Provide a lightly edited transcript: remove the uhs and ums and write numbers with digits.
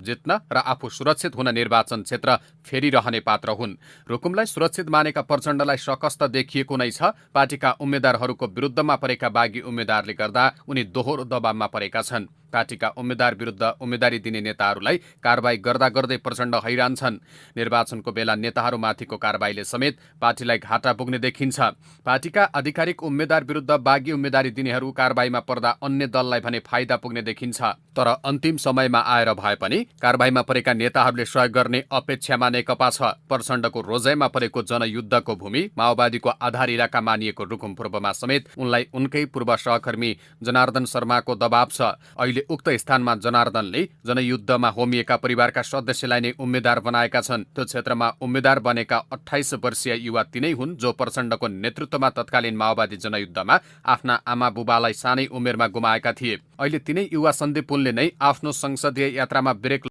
जित्न र आफू सुरक्षित हुन निर्वाचन क्षेत्र फेरिरहने पात्र हुन्। रुकुमलाई सुरक्षित मानेका प्रचण्डलाई सकस्त देखिएको नै छ। पार्टीका उम्मेद्वारहरूको विरुद्धमा परेका बागी उम्मेद्वारले गर्दा उनी दोहोरो दबावमा परेका छन्। पार्टीका उम्मेद्वार विरुद्ध उम्मेदवारी दिने नेताहरूलाई कारबाही गर्दा गर्दै प्रचण्ड हैरान छन्। निर्वाचनको बेला नेताहरूमाथिको कारबाहीले समेत पार्टीलाई घाटा पुग्ने देखिन्छ। पार्टीका आधिकारिक उम्मेद्वार विरुद्ध बागी उम्मेदवारी दिनेहरू कारबाहीमा पर्दा अन्य दललाई भने फाइदा पुग्ने देखिन्छ। तर अन्तिम समयमा आएर भए पनि कारबाहीमा परेका नेताहरूले सहयोग गर्ने अपेक्षामा नेकपा छ। प्रचण्डको रोजाइमा परेको जनयुद्धको भूमि माओवादीको आधार इलाका मानिएको रुकुम पूर्वमा समेत उनलाई उनकै पूर्व सहकर्मी जनार्दन शर्माको दबाव छ। अहिले उक्त स्थानमा जनार्दनले जनयुद्धमा होमिएका परिवारका सदस्यलाई नै उम्मेद्वार बनाएका छन्। त्यो क्षेत्रमा उम्मेद्वार बनेका 28 वर्षीय युवा तिनै हुन् जो प्रचण्डको नेतृत्वमा तत्कालीन माओवादी जनयुद्धमा आफ्ना आमा बुबालाई सानै उमेरमा गुमाएका थिए। अहिले तिनै युवा सन्दीप पुनले नै आफ्नो संसदीय यात्रामा ब्रेक